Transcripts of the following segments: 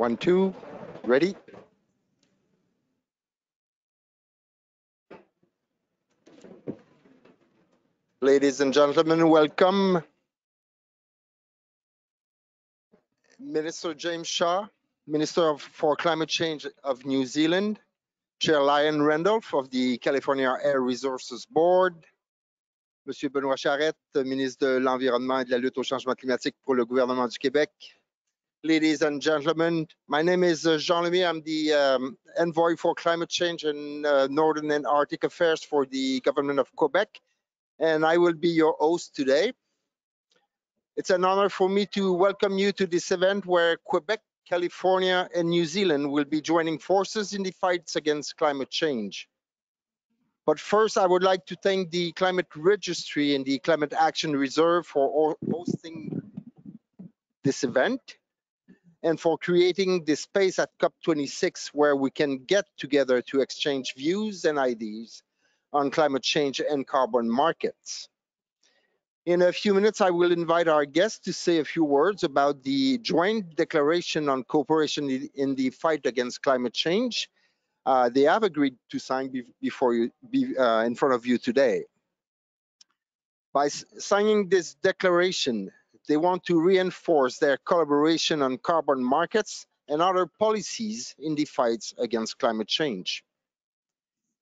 1, 2, ready? Ladies and gentlemen, welcome. Minister James Shaw, Minister for Climate Change of New Zealand, Chair Liane Randolph of the California Air Resources Board, Monsieur Benoit Charette, ministre de l'Environnement et de la lutte au changement climatique pour le gouvernement du Québec. Ladies and gentlemen, my name is Jean Lemire. I'm the Envoy for Climate Change and Northern and Arctic Affairs for the government of Quebec, and I will be your host today. It's an honor for me to welcome you to this event where Quebec, California, and New Zealand will be joining forces in the fights against climate change. But first, I would like to thank the Climate Registry and the Climate Action Reserve for hosting this event and for creating this space at COP26 where we can get together to exchange views and ideas on climate change and carbon markets. In a few minutes, I will invite our guests to say a few words about the joint declaration on cooperation in the fight against climate change they have agreed to sign in front of you today. By signing this declaration, they want to reinforce their collaboration on carbon markets and other policies in the fights against climate change.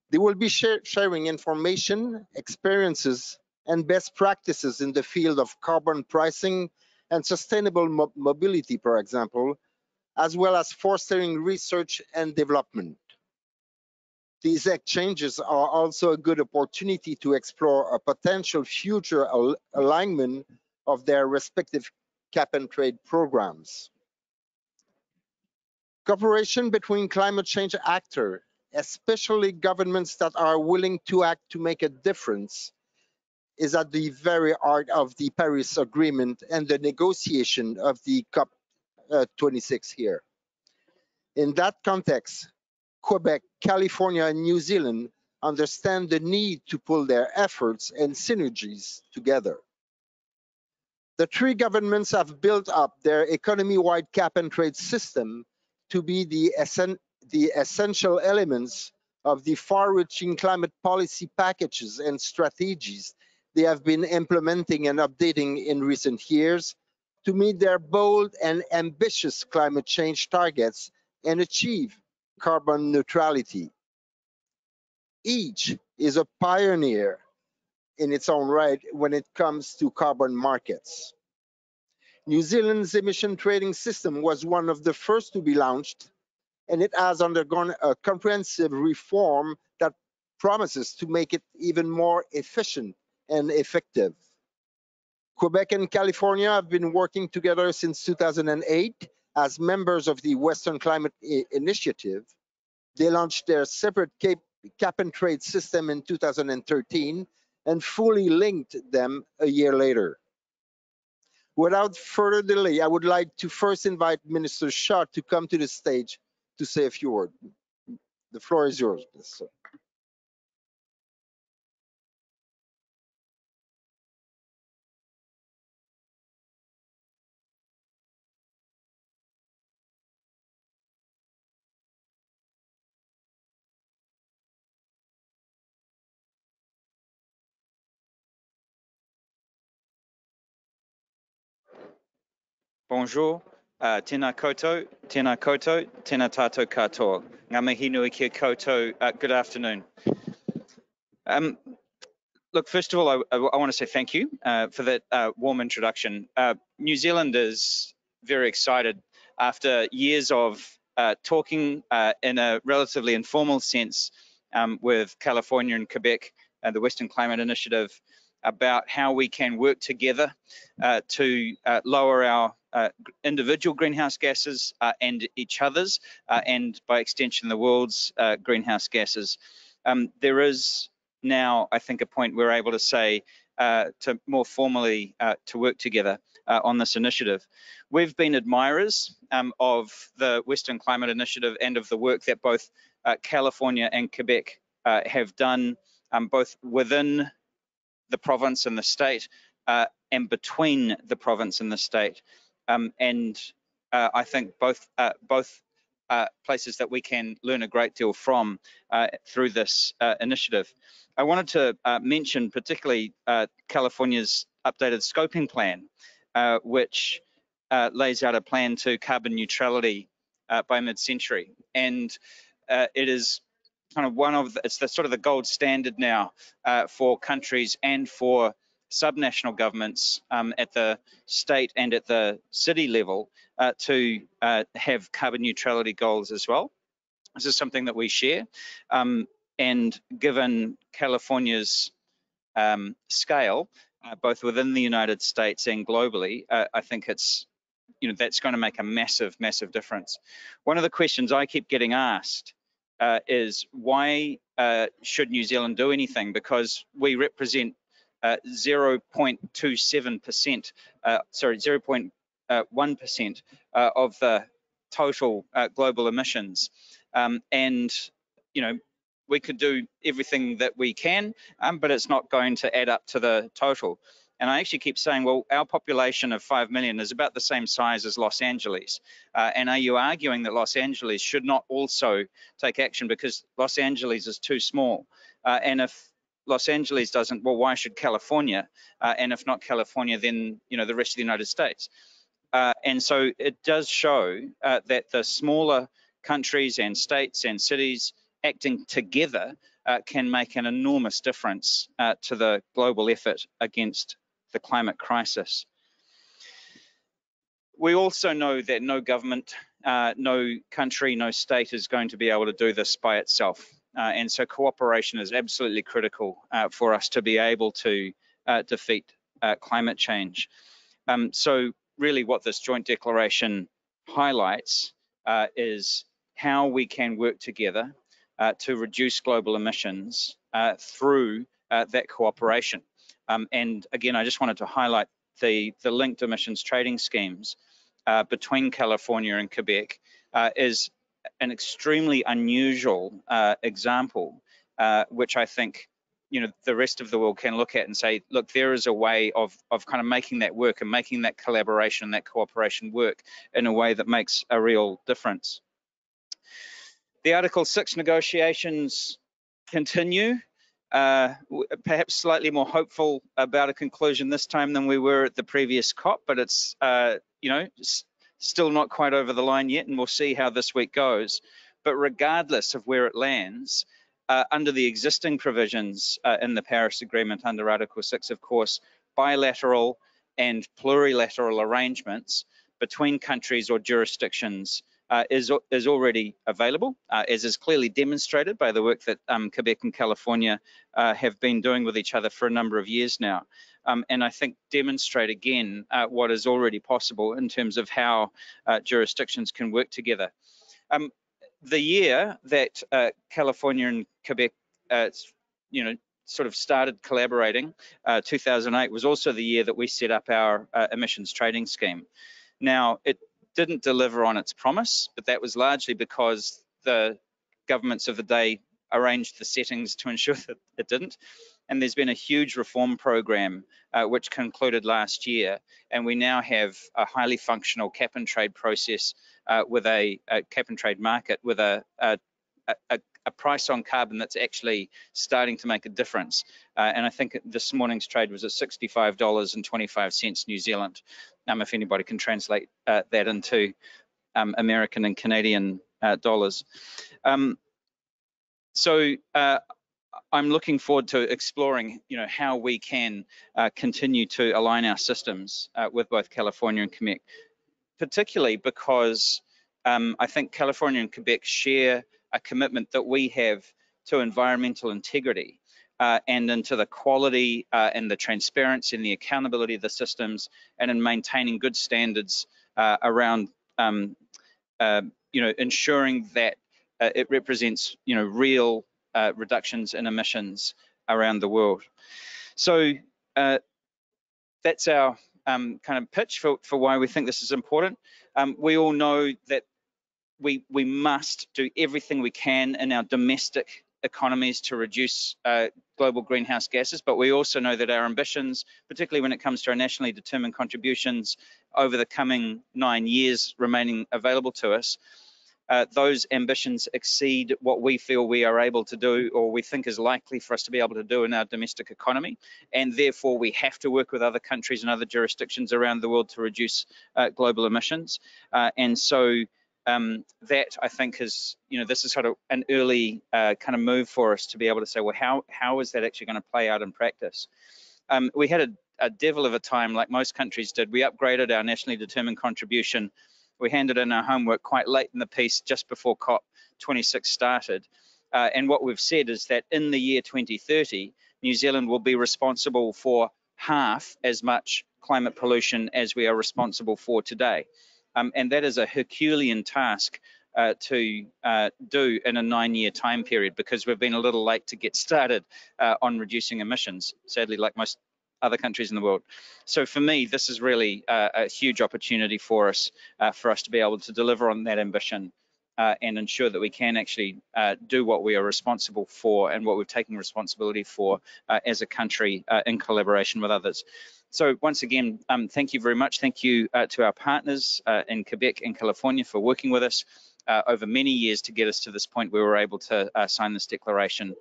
They will be sharing information, experiences, and best practices in the field of carbon pricing and sustainable mobility, for example, as well as fostering research and development. These exchanges are also a good opportunity to explore a potential future alignment of their respective cap-and-trade programs. Cooperation between climate change actors, especially governments that are willing to act to make a difference, is at the very heart of the Paris Agreement and the negotiation of the COP26 here. In that context, Quebec, California, and New Zealand understand the need to pull their efforts and synergies together. The three governments have built up their economy-wide cap-and-trade system to be the essential elements of the far-reaching climate policy packages and strategies they have been implementing and updating in recent years to meet their bold and ambitious climate change targets and achieve carbon neutrality. Each is a pioneer in its own right when it comes to carbon markets. New Zealand's emission trading system was one of the first to be launched, and it has undergone a comprehensive reform that promises to make it even more efficient and effective. Quebec and California have been working together since 2008 as members of the Western Climate Initiative. They launched their separate cap-and-trade system in 2013 and fully linked them a year later. Without further delay, I would like to first invite Minister Shaw to come to the stage to say a few words. The floor is yours, Mr. Bonjour, tēnā koutou, tēnā tātou katoa. Ngā mihi nui kia koutou, good afternoon. Look, first of all, I want to say thank you for that warm introduction. New Zealand is very excited after years of talking in a relatively informal sense with California and Quebec, the Western Climate Initiative, about how we can work together to lower our individual greenhouse gases and each other's, and by extension, the world's greenhouse gases. There is now, I think, a point we're able to say to more formally to work together on this initiative. We've been admirers of the Western Climate Initiative and of the work that both California and Quebec have done, both within the province and the state and between the province and the state. And I think both places that we can learn a great deal from through this initiative. I wanted to mention particularly California's updated scoping plan, which lays out a plan to carbon neutrality by mid-century, and it is kind of it's the sort of the gold standard now for countries and for subnational governments at the state and at the city level to have carbon neutrality goals as well. This is something that we share, and given California's scale, both within the United States and globally, I think it's, that's going to make a massive, massive difference. One of the questions I keep getting asked is why should New Zealand do anything? Because we represent 0.27%, sorry, 0.1% of the total global emissions, and we could do everything that we can, but it's not going to add up to the total. And I actually keep saying, well, our population of 5 million is about the same size as Los Angeles. And are you arguing that Los Angeles should not also take action because Los Angeles is too small? And if Los Angeles doesn't, well, why should California? And if not California, then the rest of the United States. And so it does show that the smaller countries and states and cities acting together can make an enormous difference to the global effort against the climate crisis. We also know that no government, no country, no state is going to be able to do this by itself. And so cooperation is absolutely critical for us to be able to defeat climate change. So really what this joint declaration highlights is how we can work together to reduce global emissions through that cooperation. And again, I just wanted to highlight the linked emissions trading schemes between California and Quebec is an extremely unusual example, which I think the rest of the world can look at and say, look, there is a way of kind of making that work and making that collaboration, that cooperation work in a way that makes a real difference. The Article 6 negotiations continue. Perhaps slightly more hopeful about a conclusion this time than we were at the previous COP, but it's still not quite over the line yet, and we'll see how this week goes. But regardless of where it lands, under the existing provisions in the Paris Agreement under Article 6, of course, bilateral and plurilateral arrangements between countries or jurisdictions is already available, as is clearly demonstrated by the work that Quebec and California have been doing with each other for a number of years now. And I think demonstrate again what is already possible in terms of how jurisdictions can work together. The year that California and Quebec, sort of started collaborating, 2008, was also the year that we set up our emissions trading scheme. Now, it didn't deliver on its promise, but that was largely because the governments of the day arranged the settings to ensure that it didn't. And there's been a huge reform program which concluded last year, and we now have a highly functional cap and trade process with a cap and trade market with a price on carbon that's actually starting to make a difference. And I think this morning's trade was at $65.25 New Zealand, if anybody can translate that into American and Canadian dollars. So I'm looking forward to exploring, how we can continue to align our systems with both California and Quebec, particularly because I think California and Quebec share a commitment that we have to environmental integrity and into the quality and the transparency and the accountability of the systems, and in maintaining good standards around, ensuring that it represents, real reductions in emissions around the world. So that's our kind of pitch for why we think this is important. We all know that we must do everything we can in our domestic economies to reduce global greenhouse gases, but we also know that our ambitions, particularly when it comes to our nationally determined contributions over the coming 9 years remaining available to us, those ambitions exceed what we feel we are able to do, or we think is likely for us to be able to do in our domestic economy, and therefore we have to work with other countries and other jurisdictions around the world to reduce global emissions. And so that, I think, is, this is sort of an early kind of move for us to be able to say, well, how is that actually going to play out in practice? We had a devil of a time, like most countries did. We upgraded our nationally determined contribution. We handed in our homework quite late in the piece, just before COP26 started. And what we've said is that in the year 2030, New Zealand will be responsible for half as much climate pollution as we are responsible for today. And that is a Herculean task to do in a 9-year time period, because we've been a little late to get started on reducing emissions, sadly, like most other countries in the world. So for me, this is really a huge opportunity for us to be able to deliver on that ambition and ensure that we can actually do what we are responsible for and what we've taken responsibility for as a country in collaboration with others. So once again, thank you very much. Thank you to our partners in Quebec and California for working with us over many years to get us to this point where we're able to sign this declaration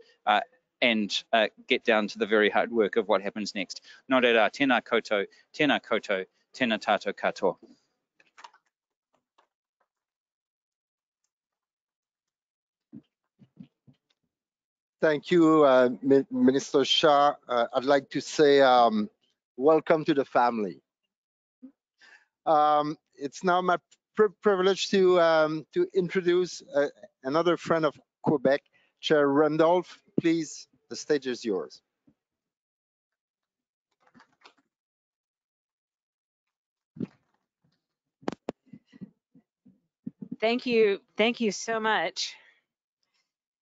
and get down to the very hard work of what happens next. Nō reira, tēnā koutou, tēnā tātou katoa. Thank you, Minister Shah. I'd like to say welcome to the family. It's now my privilege to introduce another friend of Quebec, Chair Randolph. Please, the stage is yours. Thank you so much.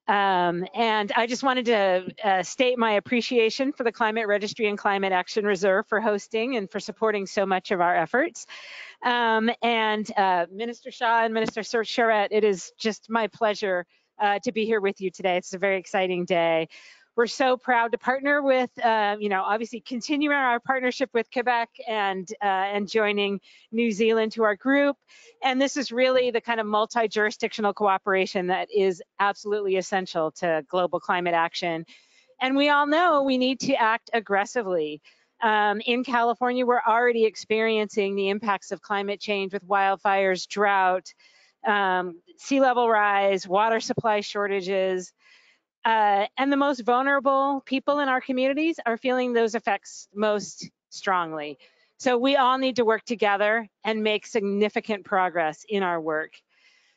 And I just wanted to state my appreciation for the Climate Registry and Climate Action Reserve for hosting and for supporting so much of our efforts. Minister Shah and Minister Charette, it is just my pleasure to be here with you today. It's a very exciting day. We're so proud to partner with, obviously continuing our partnership with Quebec and joining New Zealand to our group. And this is really the kind of multi-jurisdictional cooperation that is absolutely essential to global climate action. And we all know we need to act aggressively. In California, we're already experiencing the impacts of climate change with wildfires, drought, sea level rise, water supply shortages. And the most vulnerable people in our communities are feeling those effects most strongly. So we all need to work together and make significant progress in our work.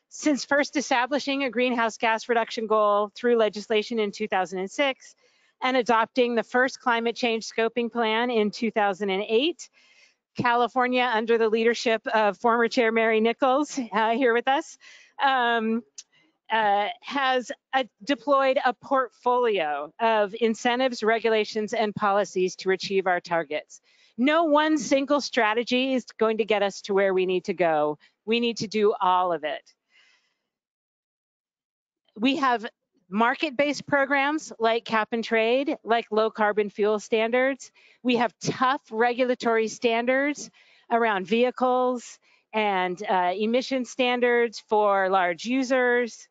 Since first establishing a greenhouse gas reduction goal through legislation in 2006 and adopting the first climate change scoping plan in 2008, California, under the leadership of former Chair Mary Nichols here with us, has deployed a portfolio of incentives, regulations, and policies to achieve our targets. No one single strategy is going to get us to where we need to go. We need to do all of it. We have market-based programs like cap and trade, like low carbon fuel standards. We have tough regulatory standards around vehicles and emission standards for large users.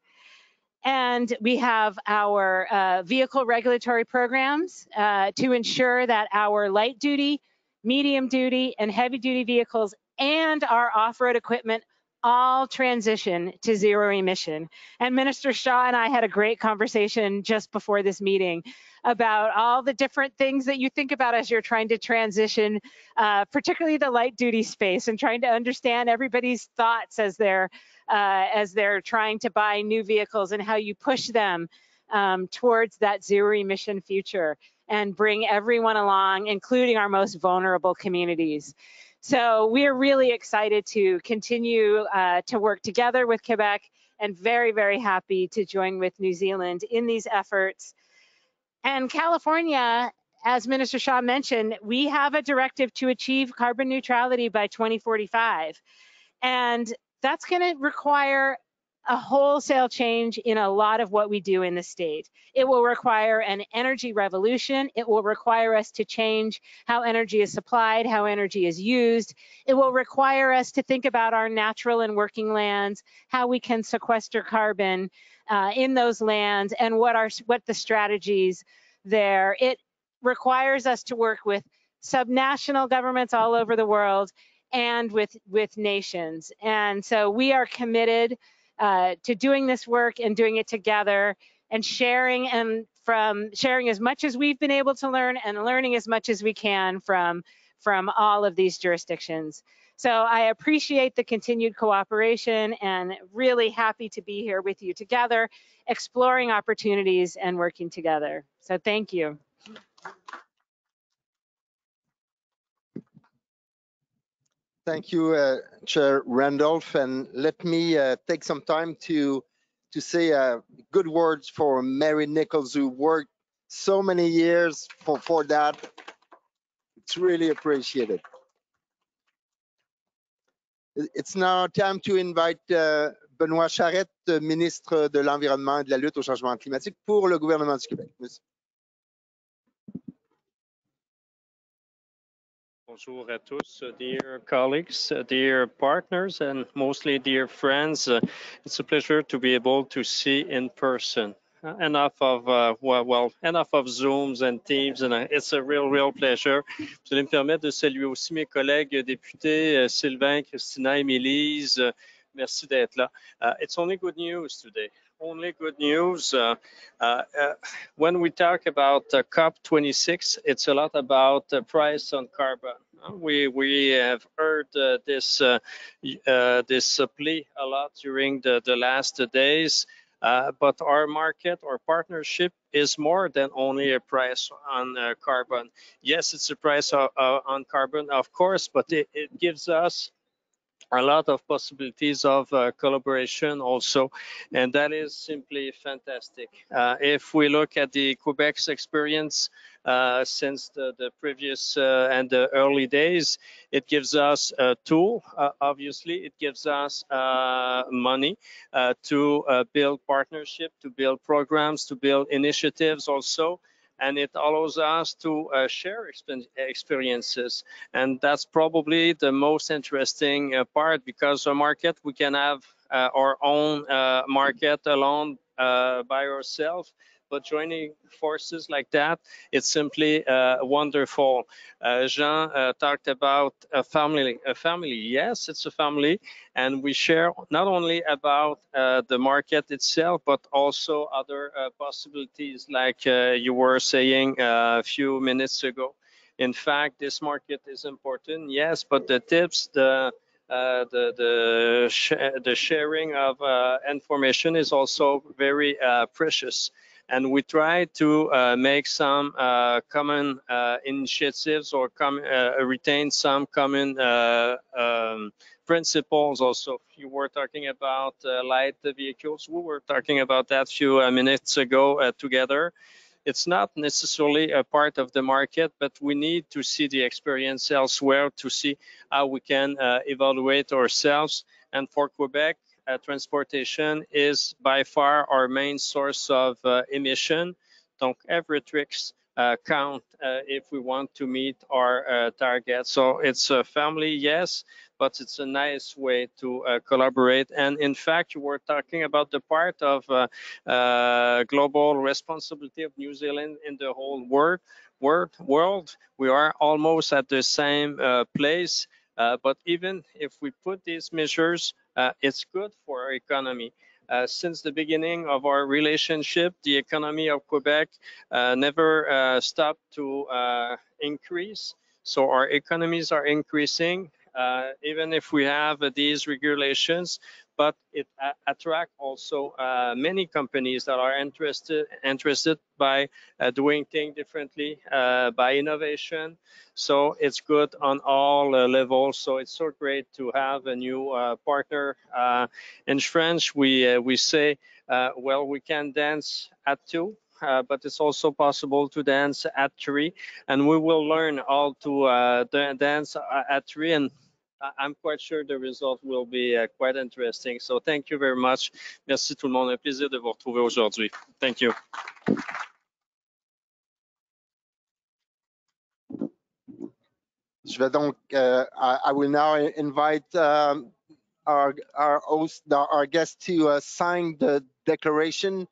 And we have our vehicle regulatory programs to ensure that our light duty, medium duty, and heavy duty vehicles and our off-road equipment all transition to zero emission. And Minister Shah and I had a great conversation just before this meeting about all the different things that you think about as you're trying to transition, particularly the light duty space, and trying to understand everybody's thoughts as they're trying to buy new vehicles and how you push them towards that zero emission future and bring everyone along, including our most vulnerable communities. So we are really excited to continue to work together with Quebec and very, very happy to join with New Zealand in these efforts. And California, as Minister Shah mentioned, we have a directive to achieve carbon neutrality by 2045. And that's going to require a wholesale change in a lot of what we do in the state. It will require an energy revolution. It will require us to change how energy is supplied, how energy is used. It will require us to think about our natural and working lands, how we can sequester carbon in those lands, and what the strategies there. It requires us to work with subnational governments all over the world and with nations. And so we are committed to doing this work and doing it together and sharing as much as we've been able to learn and learning as much as we can from all of these jurisdictions. So I appreciate the continued cooperation and really happy to be here with you together, exploring opportunities and working together. So thank you. Thank you, Chair Randolph. And let me take some time to say good words for Mary Nichols, who worked so many years for that. It's really appreciated. It's now time to invite Benoit Charette, ministre de l'Environnement et de la lutte au changement climatique pour le gouvernement du Québec. Monsieur. Bonjour à tous, dear colleagues, dear partners, and mostly dear friends. It's a pleasure to be able to see in person. Enough of enough of Zooms and Teams, and it's a real pleasure. Vous allez me permettre de saluer aussi mes collègues députés Sylvain, Christina, Émilise. Merci d'être là. It's only good news today. Only good news. When we talk about COP26, it's a lot about the price on carbon. We have heard this plea a lot during the last days, but our market or partnership is more than only a price on carbon. Yes, it's a price on carbon, of course, but it gives us a lot of possibilities of collaboration also, and that is simply fantastic. If we look at the Quebec's experience since the previous and the early days, it gives us a tool. Obviously, it gives us money to build partnership, to build programs, to build initiatives also. And it allows us to share experiences. And that's probably the most interesting part, because a market, we can have our own market alone by ourselves, but joining forces like that, it's simply wonderful. Jean talked about a family. Yes, it's a family, and we share not only about the market itself, but also other possibilities, like you were saying a few minutes ago. In fact, this market is important, yes, but the tips, the sharing of information is also very precious. And we try to make some common initiatives, or retain some common principles also. You were talking about light vehicles. We were talking about that a few minutes ago together. It's not necessarily a part of the market, but we need to see the experience elsewhere to see how we can evaluate ourselves. And for Quebec, transportation is by far our main source of emission. Donc every tricks count if we want to meet our target. So it's a family, yes, but it's a nice way to collaborate. And in fact, you were talking about the part of global responsibility of New Zealand in the whole world. We are almost at the same place. But even if we put these measures, it's good for our economy. Since the beginning of our relationship, the economy of Quebec never stopped to increase. So our economies are increasing, even if we have these regulations, but it attracts also many companies that are interested by doing things differently, by innovation. So it's good on all levels. So it's so great to have a new partner. In French, we say, well, we can dance at two. But it's also possible to dance at three, and we will learn all to dance at three. And I'm quite sure the result will be quite interesting. So thank you very much. Merci tout le monde. Un plaisir de vous retrouver aujourd'hui. Thank you. I will now invite our host, our guest, to sign the declaration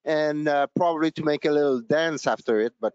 and probably to make a little dance after it. But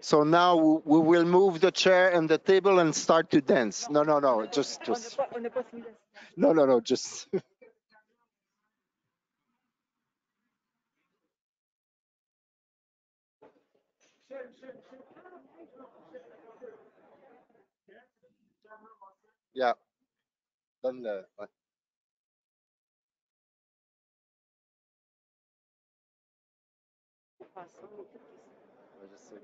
so now we will move the chair and the table and start to dance. No, just no, just. Yeah. Donne le, ouais. Ouais, je sais.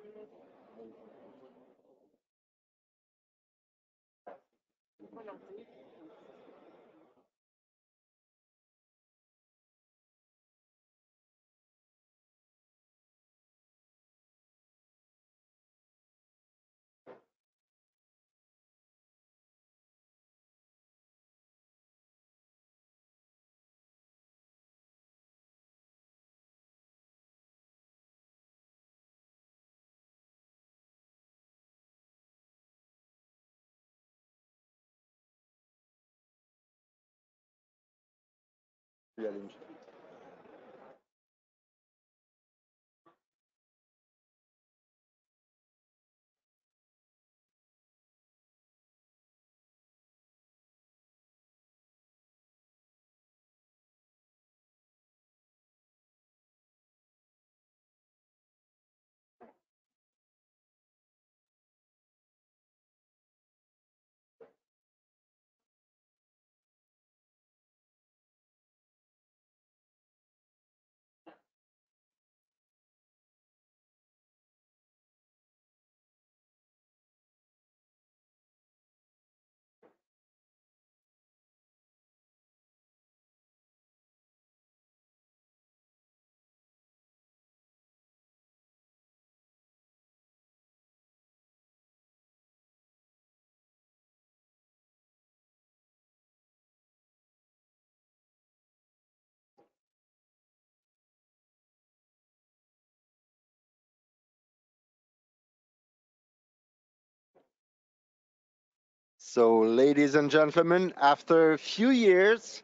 So, ladies and gentlemen, after a few years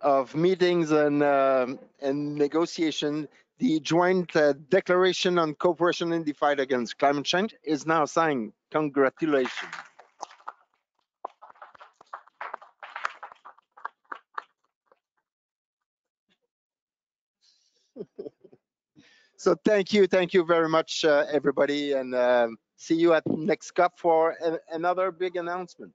of meetings and negotiation, the joint declaration on cooperation in the fight against climate change is now signed. Congratulations. So thank you very much, everybody, and see you at next COP for another big announcement.